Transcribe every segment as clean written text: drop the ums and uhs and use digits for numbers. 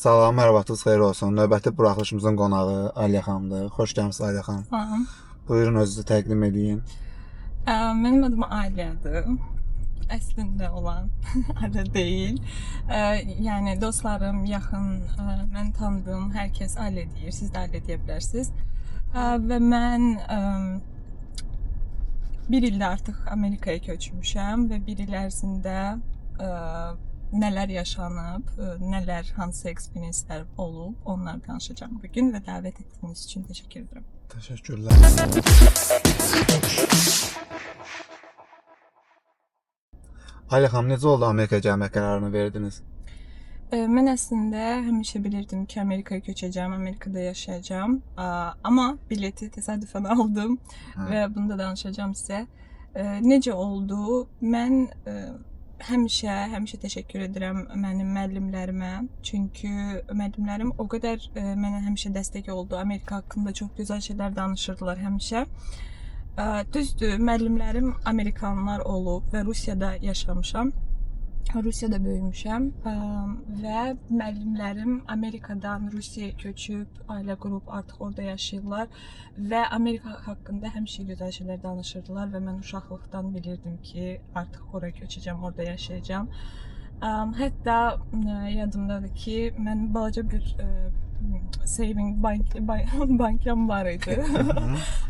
Salam, hər vaxtınız xeyir olsun. Növbəti buraxılışımızın qonağı Aliyə xanımdır. Xoş gəlmisiniz Aliyə xanım. Tamam. Buyurun özünüzü təqdim edin. Benim adım Aliye'dir. Əslində olan adı deyil. Yəni dostlarım, yaxın, mən tanıdığım hər kəs Aliye deyir. Siz də Aliye deyə bilərsiniz. Və mən bir ildə artıq Amerikaya köçmüşəm və bir il ərzində nələr yaşanıb, nələr, hansı experience-lər olub, onları danışacağım bugün və dəvət etdiyiniz üçün təşəkkür edirəm. Təşəkkürlər. Aliyə xanım, necə oldu Amerikaya gəlmək qərarını verdiniz? Mən əslində həmişə bilirdim ki, Amerikaya köçəcəm, Amerikada yaşayacağam. Amma bileti təsadüfən aldım və bunu da danışacağım sizə. Necə oldu? Mən həmişə təşəkkür edirəm mənim müəllimlərimə. Çünki müəllimlərim o qədər mənə həmişə dəstək oldu. Amerika haqqında çox gözəl şeylər danışırdılar həmişə. Düzdür, müəllimlərim Amerikanlar olub və Rusiyada yaşamışam. Rusiyada böyümüşəm və müəllimlərim Amerikadan Rusiyaya köçüb, ailə qurub artıq orada yaşayırlar və Amerika haqqında həmişə gözəl şeylər danışırdılar və mən uşaqlıqdan bilirdim ki, artıq oraya köçəcəm, orada yaşayacağam. Hətta yadımdadır ki, mən balaca bir saving bankam var idi.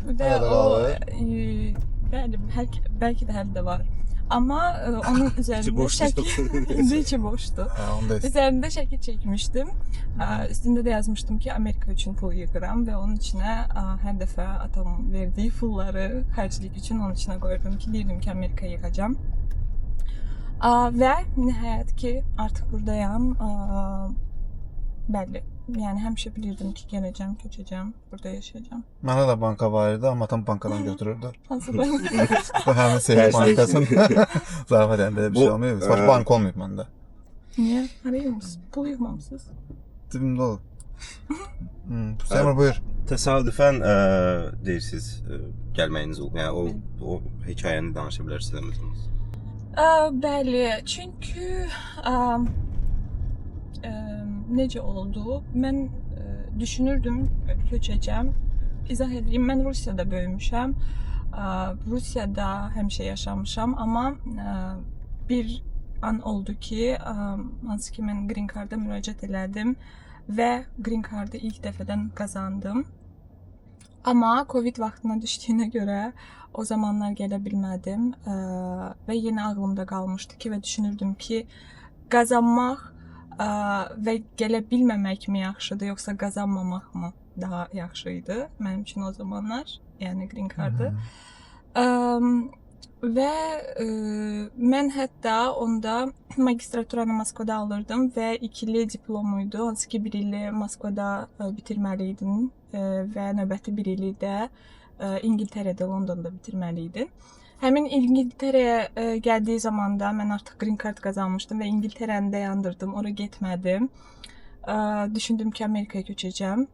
Və o, bəlkə də hələ də var. Amma onun üzərində içi boşdu. Üzərində şəkil çəkmişdim. Üstündə də yazmışdım ki, Amerika üçün pul yığıram və onun içinə hər dəfə atamın verdiyi pulları xərclik üçün onun içinə qoyurdum ki, deyirdim ki, Amerika yığacam. Və nəhayət ki, artıq buradayam. Bəli. Yəni həmişə bilirdim ki, gələcəm, köçəcəm, burada yaşayacağam. Mənə də banka var idi, amma atam bankadan götürürdü. Hansı banka? Bu həmin sevgi bankasın. Zarafat edəndə bir şey olmayıb. Bax, bank olmayıb məndə. Niyə? Arayırmısınız? Pul yığmamısınız? Dibimdə olub. Səmir, buyur. Təsadüfən deyirsiniz gəlməyiniz oldu. Yəni o hekayəni danışa bilərsiniz misiniz? Bəli, çünki necə oldu? Mən düşünürdüm, köçəcəm. İzah edeyim, mən Rusiyada böyümüşəm. Rusiyada həmişə yaşamışam, amma bir an oldu ki, hansı ki mən Green Card'a müraciət elədim və Green Card'ı ilk dəfədən qazandım. Amma Covid vaxtına düşdüyünə görə o zamanlar gələ bilmədim və yenə ağlımda qalmışdı ki və düşünürdüm ki, qazanmaq və gələ bilməmək mi yaxşıdır, yoxsa qazanmamaq mı daha yaxşı idi mənim üçün o zamanlar, yəni Green Card'ı. Və mən hətta onda magistraturanı Moskvada alırdım və ikili diplomuydu, hansı ki bir ili Moskvada bitirməli idin və növbəti bir ili də İngiltərədə, Londonda bitirməli idin. Həmin İngiltərəyə gəldiyi zamanda mən artıq Green Card qazanmışdım və İngiltərəni də yandırdım, ora getmədim. Düşündüm ki, Amerikaya köçəcəm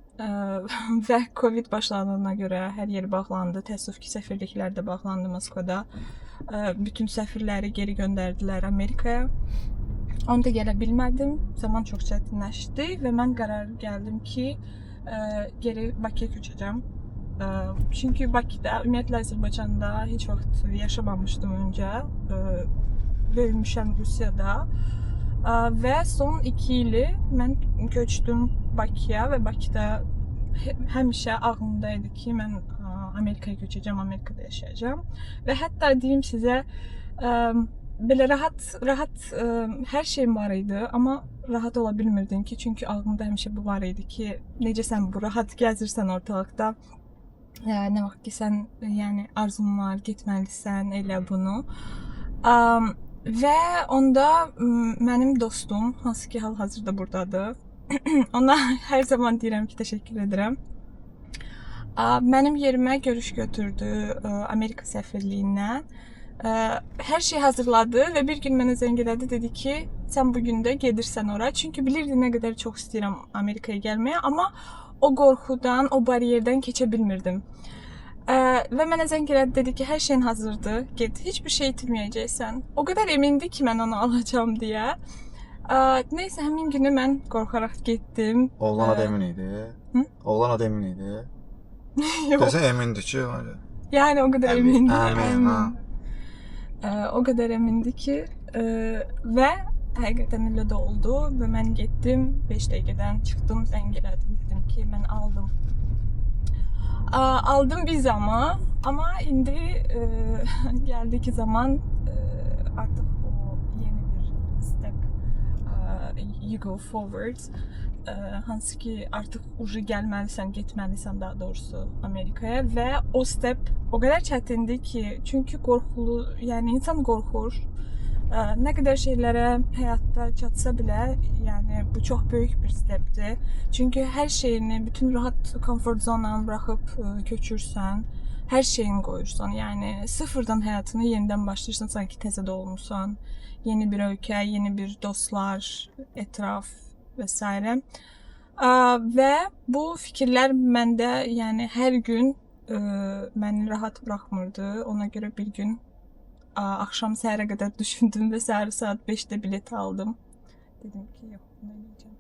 və Covid başlandığına görə hər yer bağlandı. Təəssüf ki, səfirliklər də bağlandı Moskvada. Bütün səfirləri geri göndərdilər Amerikaya. Onda gələ bilmədim, zaman çox çətinləşdi və mən qərar gəldim ki, geri Bakıya köçəcəm. Çünki Bakıda, ümumiyyətlə Azərbaycanda heç vaxt yaşamamışdım öncə. Böyümüşəm Rusiyada və son 2 ili mən köçdüm Bakıya və Bakıda həmişə ağlımdaydı ki, mən Amerikaya köçəcəm, Amerikada yaşayacağam. Və hətta deyim sizə, belə rahat hər şeyim var idi, amma rahat ola bilmirdim ki, çünki ağlımda həmişə bu var idi ki, necə sən bu rahat gəzirsən ortalıqda, nə vaxt ki sən yəni arzun var, getməlisən, elə bunu. Və onda mənim dostum, hansı ki hal-hazırda buradadır, ona hər zaman deyirəm ki, təşəkkür edirəm. Mənim yerimə görüş götürdü Amerika səfirliyindən. Hər şey hazırladı və bir gün mənə zəng elədi, dedi ki, sən bugün də gedirsən ora. Çünki bilirdi nə qədər çox istəyirəm Amerikaya gəlməyə, amma o qorxudan, o bariyerdən keçə bilmirdim. Və mənə zəng elədi, dedi ki, hər şeyin hazırdır, get, heç bir şey itirməyəcəksən. O qədər emindi ki, mən onu alacağam deyə. Neysə, həmin günü mən qorxaraq getdim. Oğlan adı Emin idi. Hı? Oğlan adı Emin idi. Yox. Desə Emindir ki, öyle. Yəni o qədər Əmin, emindim. ha. O qədər əmindir ki, və həqiqətən elə də oldu və mən getdim, 5 dəqiqədən çıxdım, zəng elədim, dedim ki, mən aldım. Aldım vizamı, amma indi gəldi ki zaman artıq o yeni bir step, you go forward, hansı ki artıq ucu gəlməlisən, getməlisən daha doğrusu Amerikaya və o step o qədər çətindir ki, çünki qorxulu, yəni insan qorxur. Nə qədər şeylərə həyatda çatsa belə, yəni bu çox böyük bir stepdir. Çünki hər şeyini, bütün rahat komfort zonanı buraxıb köçürsən, hər şeyini qoyursan. Yəni sıfırdan həyatını yenidən başlayırsan, sanki təzə doğulmusan. Yeni bir ölkə, yeni bir dostlar, ətraf və s. Və bu fikirlər məndə, yəni hər gün məni rahat buraxmırdı. Ona görə bir gün axşam səhərə qədər düşündüm və səhər saat 5-də bilet aldım. Dedim ki, yox, bunu eləyəcəm.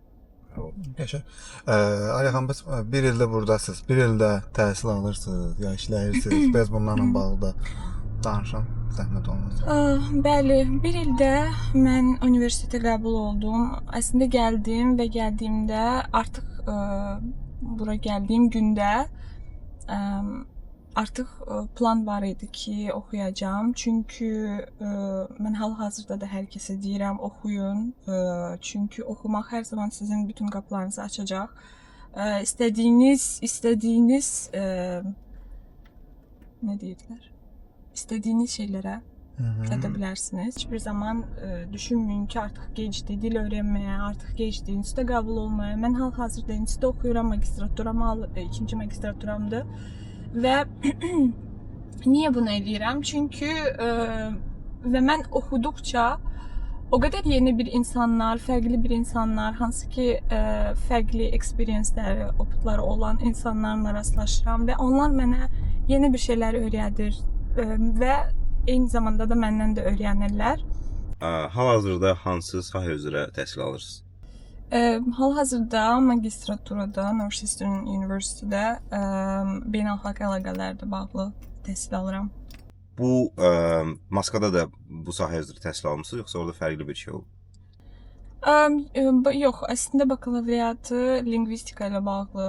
Yaşa. Aliyə xanım, bəs bir ildə buradasınız, bir ildə təhsil alırsınız, ya işləyirsiniz. Bəs bunlarla bağlı da danışın, zəhmət olmasın. Bəli, bir ildə mən universitetə qəbul oldum. Əslində gəldim və gəldiyimdə artıq bura gəldiyim gündə artıq plan var idi ki, oxuyacağam. Çünki mən hal-hazırda da hər kəsə deyirəm, oxuyun. Çünki oxumaq hər zaman sizin bütün qapılarınızı açacaq. İstədiyiniz nə deyirlər? İstədiyiniz şeylərə çata bilərsiniz. Heç bir zaman düşünməyin ki, artıq gecdir dil öyrənməyə, artıq gecdir instituta qəbul olmaya. Mən hal-hazırda institutda oxuyuram, magistraturam, ikinci magistraturamdır. Və niyə bunu edirəm? Çünki və mən oxuduqca o qədər yeni bir insanlar, fərqli bir insanlar, hansı ki fərqli experience-ləri, oputları olan insanlarla rastlaşıram və onlar mənə yeni bir şeylər öyrədir və eyni zamanda da məndən də öyrənirlər. Hal-hazırda hansı sahə üzrə təhsil alırsınız? Hal-hazırda magistraturada Northeastern University'də beynəlxalq əlaqələrlə bağlı təhsil alıram. Bu Moskvada da bu sahə üzrə təhsil almısınız, yoxsa orada fərqli bir şey olub? Yox, əslində bakalavriatı lingvistika ilə bağlı,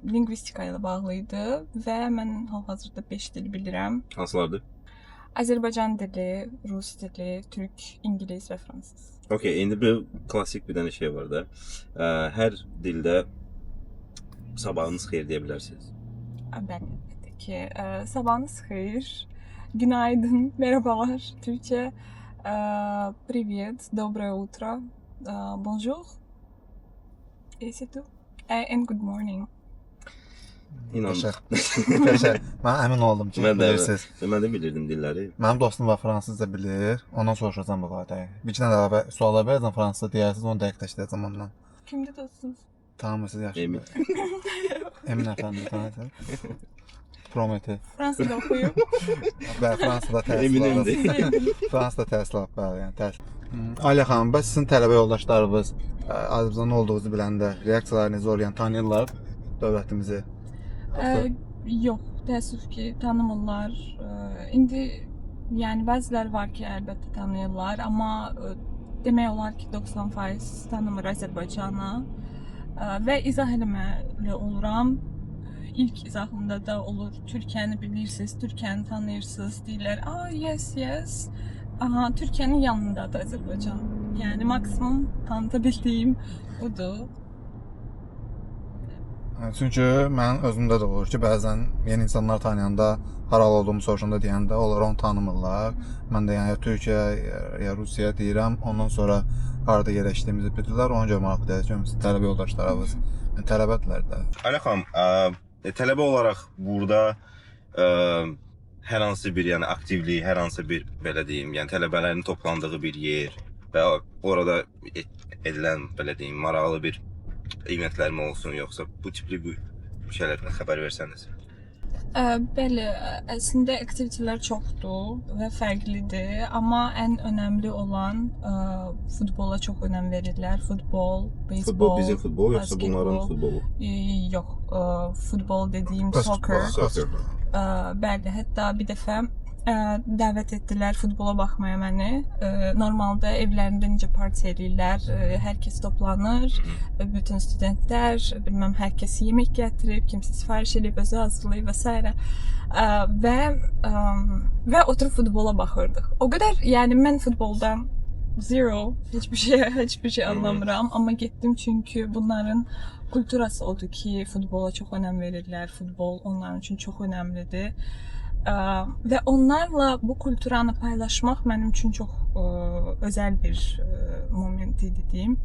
lingvistika ilə bağlı idi və mən hal-hazırda 5 dil bilirəm. Hansılardır? Azərbaycan dili, Rus dili, Türk, İngilis və fransız. Okay, indi bir klassik bir dənə şey var da. Hər dildə sabahınız xeyir deyə bilərsiniz. Bəli, əlbəttə ki. Sabahınız xeyir, günaydın, merhabalar, Türkçe, привет, доброе утро, bonjour, et c'est tout, and good morning. İnanın. Qəşəng. Mən əmin oldum ki, bilirsiniz. Mən də bilirdim dilləri. Mənim dostum var, fransızca bilir. Ondan soruşacağam bu barədə. Bir iki dənə əlavə suallar verəcəm fransızca deyərsiniz, onu dəqiqləşdirəcəm ondan. Kimdə dostsunuz? Tanımırsınız, yaxşı. Emin. Emin əfəndim, tanıyırsınız. Promete. Fransızca oxuyub. Bəli, Fransada təhsil alıb. Fransada təhsil alıb, bəli, yəni təhsil. Aliyə xanım, bəs sizin tələbə yoldaşlarınız Azərbaycanda olduğunuzu biləndə reaksiyalarınız olmayan tanıyırlar dövlətimizi? Yox, təəssüf ki, tanımırlar. İndi yəni bəziləri var ki, əlbəttə tanıyırlar, amma demək olar ki, 90% tanımır Azərbaycanı və izah eləməli oluram. İlk izahımda da olur, Türkiyəni bilirsiniz, Türkiyəni tanıyırsınız, deyirlər, yes, aha, Türkiyənin yanındadır Azərbaycan. Yəni maksimum tanıta bildiyim budur. Çünki mən özümdə də olur ki, bəzən yeni insanlar tanıyanda, haralı olduğumu soruşanda deyəndə, onlar onu tanımırlar. Mən də yəni ya Türkiyə, ya Rusiya deyirəm, ondan sonra harada yerləşdiyimizi bilirlər, ona görə maraqlı deyəcəm, tələbə yoldaşlarımız, tələbədirlər də. Aliyə xanım, tələbə olaraq burada hər hansı bir yəni aktivlik, hər hansı bir belə deyim, yəni tələbələrin toplandığı bir yer və orada edilən belə deyim, maraqlı bir eventlər mi olsun, yoxsa bu tipli bir şeylərdən xəbər versəniz? Bəli, əslində aktivitelər çoxdur və fərqlidir, amma ən önəmli olan futbola çox önəm verirlər. Futbol, beyzbol, Futbol bizim futbol yoxsa basketbol. bunların futbolu? Yox, futbol dediyim Basketbol. soccer. Bəli, hətta bir dəfə dəvət etdilər futbola baxmaya məni. Normalda evlərində necə parti eləyirlər, hər kəs toplanır, bütün studentlər, bilməm, hər kəs yemək gətirib, kimsə sifariş edib, özü hazırlayıb və s. Və oturub futbola baxırdıq. O qədər, yəni mən futboldan zero, heç bir şey anlamıram, amma getdim çünki bunların kulturası odur ki, futbola çox önəm verirlər. Futbol onların üçün çox önəmlidir. Və onlarla bu kulturanı paylaşmaq mənim üçün çox özəl bir moment idi deyim.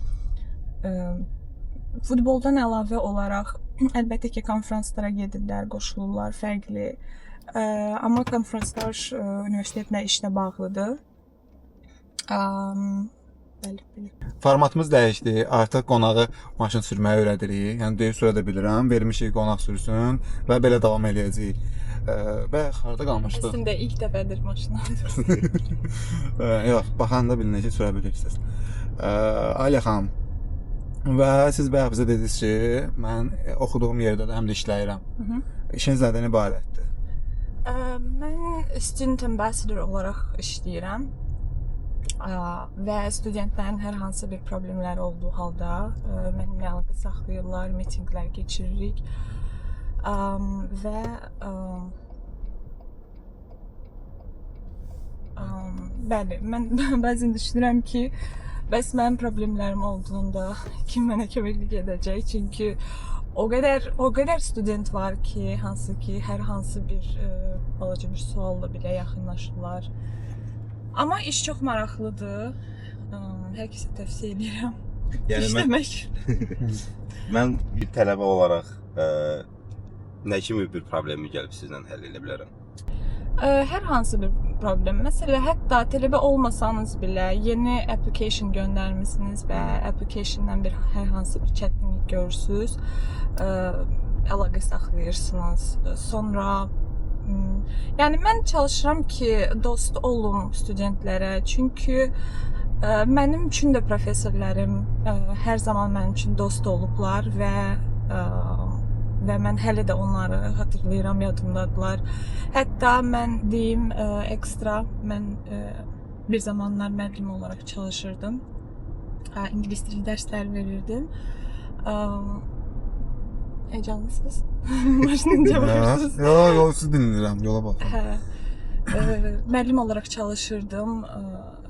Futboldan əlavə olaraq əlbəttə ki, konfranslara gedirlər, qoşulurlar, fərqli. Amma konfranslar universitetlə işlə bağlıdır. Bəli, belə. Formatımız dəyişdi. Artıq qonağı maşın sürməyi öyrədirik. Yəni döyüş sürə də bilirəm. Vermişik qonaq sürsün və belə davam eləyəcəyik. Və harda qalmışdıq? Əslində ilk dəfədir maşın aldım. Yox, baxanda bilinir ki, sürə bilirsiniz. Aliyə xanım, və siz bayaq bizə dediniz ki, mən oxuduğum yerdə də həm də işləyirəm. İşiniz nədən ibarətdir? Mən student ambassador olaraq işləyirəm. Və studentlərin hər hansı bir problemləri olduğu halda mənimlə əlaqə saxlayırlar, mitinqlər keçiririk. Və bəli, mən bəzən düşünürəm ki, bəs mənim problemlərim olduğunda kim mənə köməklik edəcək? Çünki o qədər student var ki, hansı ki, hər hansı bir balaca bir sualla belə yaxınlaşırlar. Amma iş çox maraqlıdır. Hər kəsə tövsiyə edirəm. Yəni İşləmək. mən bir tələbə olaraq nə kimi bir problemi gəlib sizlə həll edə bilərəm? Hər hansı bir problem. Məsələn, hətta tələbə olmasanız belə yeni application göndərmisiniz və application-dan hər hansı bir çətinlik görürsüz, əlaqə saxlayırsınız. Sonra yəni mən çalışıram ki, dost olum studentlərə. Çünki mənim üçün də professorlarım hər zaman mənim üçün dost olublar və mən hələ də onları xatırlayıram, yadımdadılar. Hətta mən deyim ekstra, mən bir zamanlar müəllim olaraq çalışırdım. İngilis dili dərslər verirdim. Heyecanlısınız? Maşınınca baxırsınız. Yox, siz dinləyirəm, yola baxın. Müəllim olaraq çalışırdım.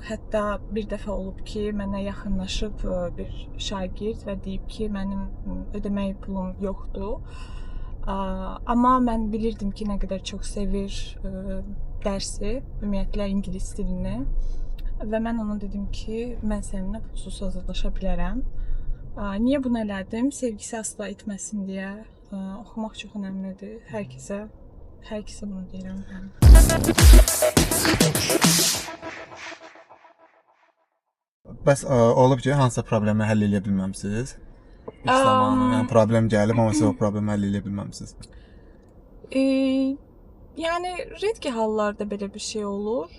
Hətta bir dəfə olub ki, mənə yaxınlaşıb bir şagird və deyib ki, mənim ödəmək pulum yoxdur. Amma mən bilirdim ki, nə qədər çox sevir dərsi, ümumiyyətlə ingilis dilini. Və mən ona dedim ki, mən səninlə pulsuz hazırlaşa bilərəm. Niyə bunu elədim? Sevgisi asla itməsin deyə. Oxumaq çox önəmlidir. Hər kəsə bunu deyirəm. Bəs olub ki, hansısa problemi həll edə bilməmisiniz? İlk zamanı, yəni problem gəlib, amma siz o problemi həll edə bilməmisiniz. Yəni redki hallarda belə bir şey olur.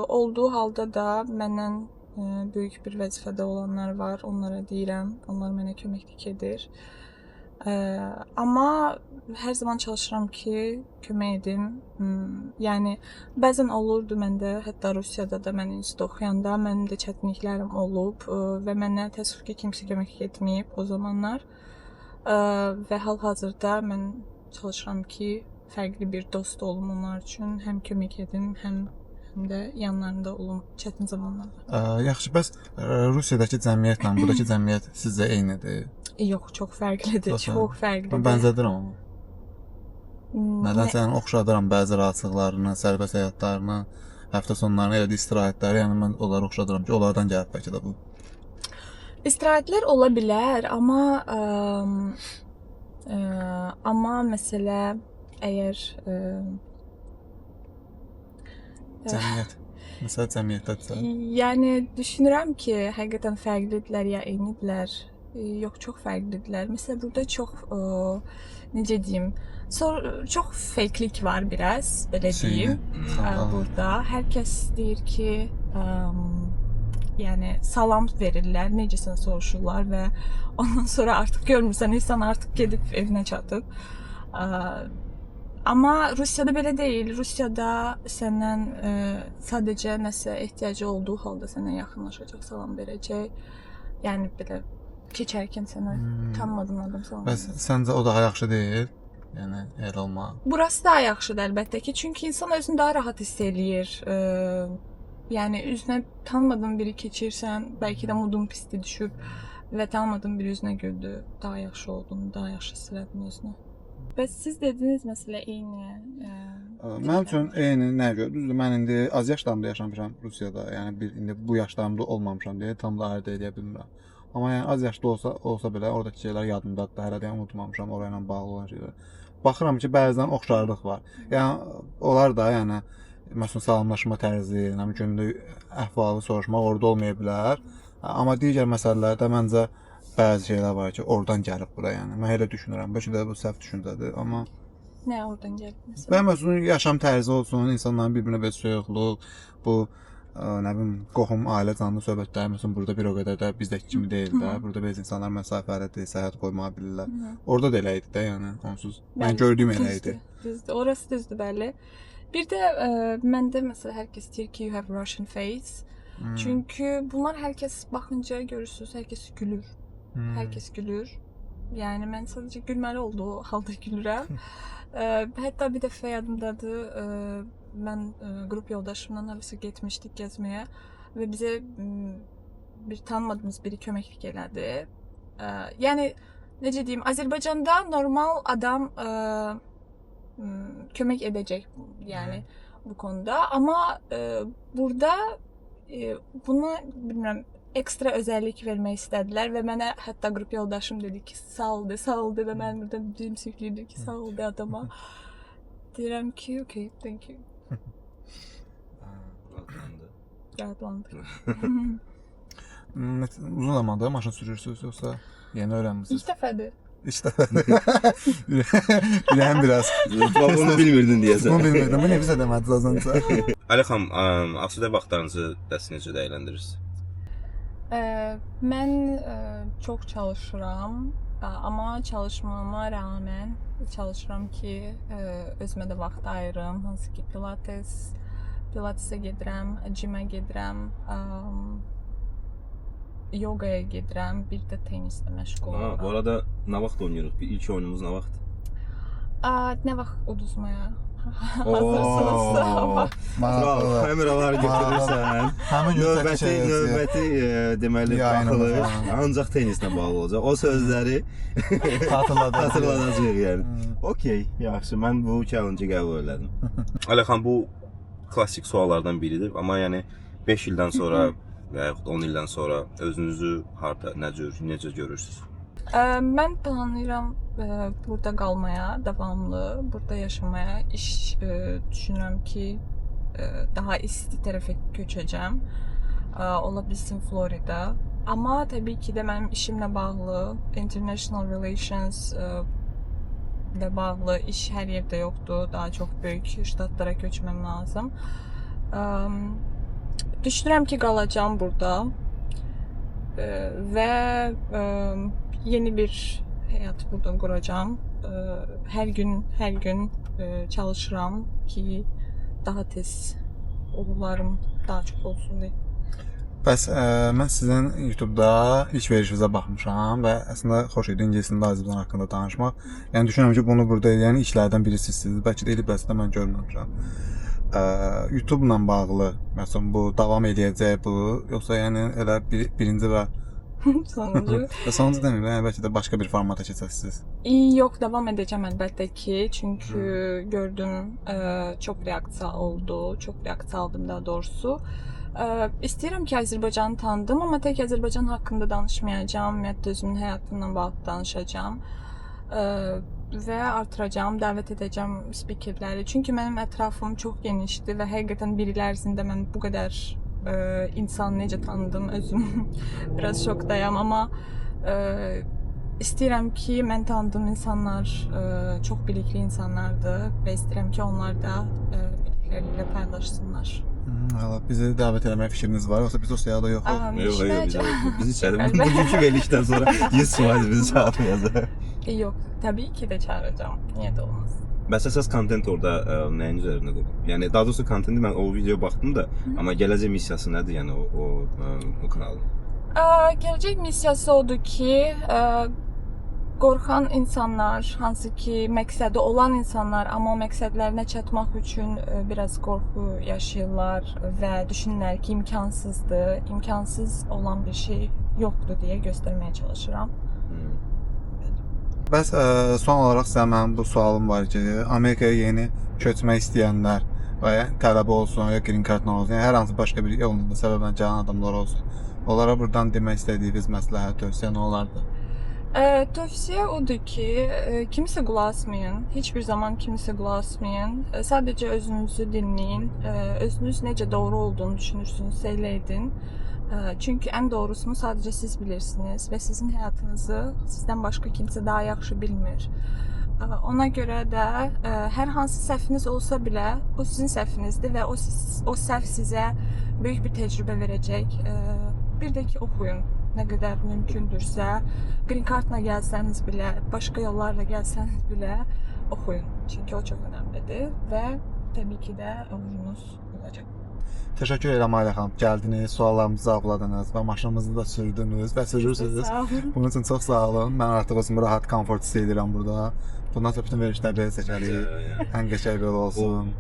Olduğu halda da məndən böyük bir vəzifədə olanlar var. Onlara deyirəm, onlar mənə köməklik edir. Amma hər zaman çalışıram ki, kömək edim. Yəni bəzən olurdu məndə, hətta Rusiyada da mən institutda oxuyanda mənim də çətinliklərim olub və mənə təəssüf ki, kimsə köməklik etməyib o zamanlar. Və hal-hazırda mən çalışıram ki, fərqli bir dost olum onlar üçün, həm kömək edim, həm də yanlarında olum çətin zamanlarda. Yaxşı, bəs Rusiyadakı cəmiyyətlə buradakı cəmiyyət sizcə eynidir? Yox, çox fərqlidir, çox fərqlidir. Bənzədirəm amma. Nədənsə yəni oxşadıram bəzi rahatsızlıqlarını, sərbəst həyatlarını, həftə sonlarını, ya da istirahətləri, yəni mən onları oxşadıram ki, onlardan gəlib bəlkə də bu. İstirahətlər ola bilər, amma məsələ əgər Cəmiyyət. Məsələ cəmiyyətdədirsə. yəni düşünürəm ki, həqiqətən fərqlidirlər ya eynidirlər. Yox, çox fərqlidirlər. Məsələn, burada çox necə deyim, çox fakelik var biraz, belə deyim. Burada hər kəs deyir ki, yəni salam verirlər, necəsən soruşurlar və ondan sonra artıq görmürsən, insan artıq gedib evinə çatıb. Amma Rusiyada belə deyil. Rusiyada səndən sadəcə nəsə ehtiyacı olduğu halda sənə yaxınlaşacaq, salam verəcək. Yəni belə keçərkən sənə tanımadığın adam salam Bəs verəcək. səncə o daha yaxşı deyil? Yəni elə olmaq. Burası daha yaxşıdır əlbəttə ki, çünki insan özünü daha rahat hiss eləyir. Yəni üzünə tanımadığın biri keçirsən, bəlkə də modun pisdir düşüb və tanımadığın biri üzünə güldü, daha yaxşı olduğunu, daha yaxşı hiss elədin özünü. Bəs siz dediniz məsələ eyni. Mənim üçün eyni nə görə? Düzdür, mən indi az yaşlarımda yaşamışam Rusiyada. Yəni indi bu yaşlarımda olmamışam deyə tam da ayırd edə bilmirəm. Amma yəni az yaşlı olsa belə oradakı şeylər yadımdadır. Hələ də unutmamışam orayla bağlı olan şeylər. Baxıram ki, bəzən oxşarlıq var. Yəni onlar da yəni məsələn salamlaşma tərzi, nə bilim günlük əhvalı soruşmaq orada olmaya bilər. Amma digər məsələlərdə məncə bəzi şeylər var ki, oradan gəlib bura yəni. Mən elə düşünürəm. Bəlkə də bu səhv düşüncədir, amma Nə oradan gəlib məsələn? və məsələn yaşam tərzi olsun, insanların bir-birinə belə soyuqluq, bu nə bilim qohum, ailə canlı söhbətləri məsələn burada bir o qədər də bizdəki kimi deyil də. Burada bəzi insanlar məsafəlidir, səyahət qoymağa bilirlər. Orada da elə idi də, yəni onsuz. Mən gördüyüm elə idi. Düzdür. Orası düzdür, bəli. Bir də məndə məsələn hər kəs deyir ki, you have Russian face. Çünki bunlar hər kəs baxınca görürsüz, hər kəs gülür. Hər kəs gülür. Yəni mən sadəcə gülməli olduğu halda gülürəm. Hətta bir dəfə yadımdadır, mən qrup yoldaşımla harasa getmişdik gəzməyə və bizə bir tanımadığımız biri köməklik elədi. Yəni necə deyim, Azərbaycanda normal adam kömək edəcək, yəni bu konuda, amma burada bunu bilmirəm ekstra özəllik vermək istədilər və mənə hətta qrup yoldaşım dedi ki, sağ ol de və mən burada düym sürüklüydü ki, sağ ol de adama. Deyirəm ki, okay, thank you. Rahatlandı. Uzun zamandır maşın sürürsünüz yoxsa yeni öyrənmisiniz? İlk dəfədir. İşte Ürəyim biraz. Bunu bilmirdin deyəsən. Bunu bilmirdim. Bu nə bizə demədi azınca. Ali xanım, asudə vaxtlarınızı necə dəyərləndirirsiniz? Mən çox çalışıram, amma çalışmama rağmen çalışıram ki, özümə də vaxt ayırım. Hansı ki, pilatesə gedirəm, cimə gedirəm, yogaya gedirəm, bir də tenislə məşğul oluram. Bu arada nə vaxt oynayırıq? Bir ilk oyunumuz nə vaxt? Nə vaxt uduzmaya hazırsınızsa. Kameraları götürürsən. Həmin Növbəti deməli baxılır. Ancaq tenislə bağlı olacaq. O sözləri xatırladacağıq yəni. Okey, yaxşı. Mən bu challenge-i qəbul elədim. Ali xanım, bu klassik suallardan biridir, amma yəni 5 ildən sonra və yaxud 10 ildən sonra özünüzü harda, necə görürsünüz? Mən planlayıram burada qalmaya, davamlı, burada yaşamaya. İş düşünürəm ki, daha isti tərəfə köçəcəm. Ola bilsin Florida. Amma təbii ki də mənim işimlə bağlı, international relations ilə bağlı iş hər yerdə yoxdur. Daha çox böyük ştatlara köçməm lazım. Düşünürəm ki, qalacağam burada və yeni bir həyat burada quracağam. Hər gün çalışıram ki, daha tez oğullarım daha çox olsun deyə. Bəs mən sizin YouTube-da ilk verişinizə baxmışam və əslində xoş idi ingilis dilində Azərbaycan haqqında danışmaq. Yəni düşünürəm ki, bunu burada edən ilklərdən birisisiniz. Bəlkə də elib əslində mən görməmişəm. YouTube-la bağlı məsələn bu davam edəcək bu, yoxsa yəni elə birinci və Sonuncu. sonuncu demirəm, bəlkə də başqa bir formata keçəsiniz. Yox, davam edəcəm əlbəttə ki, çünki gördüm çox reaksiya oldu, çox reaksiya aldım daha doğrusu. İstəyirəm ki, Azərbaycanı tanıdım, amma tək Azərbaycan haqqında danışmayacağam, ümumiyyətlə özümün həyatımla bağlı danışacağam və artıracağam, dəvət edəcəm spikerləri. Çünki mənim ətrafım çox genişdir və həqiqətən bir il ərzində mən bu qədər insan necə tanıdım, özüm biraz şokdayam, amma İstəyirəm ki, mən tanıdığım insanlar çox bilikli insanlardır və istəyirəm ki, onlar da bilikləri ilə paylaşsınlar. Valla bizi dəvət eləmək fikriniz var, yoxsa biz o siyada yox? Biz içəlim. Bugünkü verilişdən sonra 100% bizi çağırmayacaq. Yox, təbii ki də çağıracağam. Niyə də olmaz? Bəs əsas kontent orada nəyin üzərində qurulub? Yəni daha doğrusu kontenti mən o videoya baxdım da, amma gələcək missiyası nədir? Yəni o kanalın? Gələcək missiyası odur ki, qorxan insanlar, hansı ki, məqsədi olan insanlar, amma o məqsədlərinə çatmaq üçün biraz qorxu yaşayırlar və düşünürlər ki, imkansızdır, imkansız olan bir şey yoxdur deyə göstərməyə çalışıram. Bəs son olaraq sizə mənim bu sualım var ki, Amerikaya yeni köçmək istəyənlər və ya tələbə olsun, ya green card olsun, yəni hər hansı başqa bir yolunda səbəbən gələn adamlar olsun. Onlara buradan demək istədiyiniz məsləhət, tövsiyə nə olardı? Tövsiyə odur ki, kimsə qulaq asmayın, heç bir zaman kimsə qulaq asmayın. Sadəcə özünüzü dinləyin, özünüz necə doğru olduğunu düşünürsünüzsə elə edin. Çünki ən doğrusunu sadəcə siz bilirsiniz və sizin həyatınızı sizdən başqa kimsə daha yaxşı bilmir. Ona görə də hər hansı səhviniz olsa belə, o sizin səhvinizdir və o səhv sizə böyük bir təcrübə verəcək. Bir də ki, oxuyun. Nə qədər mümkündürsə, green cardla gəlsəniz belə, başqa yollarla gəlsəniz belə oxuyun. Çünki o çox önəmlidir və təbii ki də uğurunuz olacaq. Təşəkkür edirəm Ayla xanım. Gəldiniz, suallarımızı cavabladınız və maşınımızı da sürdünüz və sürürsünüz. Bunun üçün çox sağ olun. Mən artıq özümü rahat, komfort hiss edirəm burada. Bundan sonra bütün verilişləri belə seçərik. Ən qəşəng belə olsun.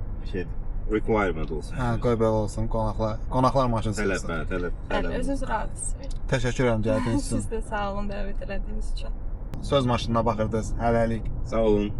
Requirement olsun. Qoy belə olsun. Qonaqlar maşın sürsün. Tələb. Özünüz rahatsınız. Təşəkkür edirəm gəldiyiniz üçün. Siz də sağ olun dəvət elədiyiniz üçün. Söz maşınına baxırdınız. Hələlik. Sağ olun.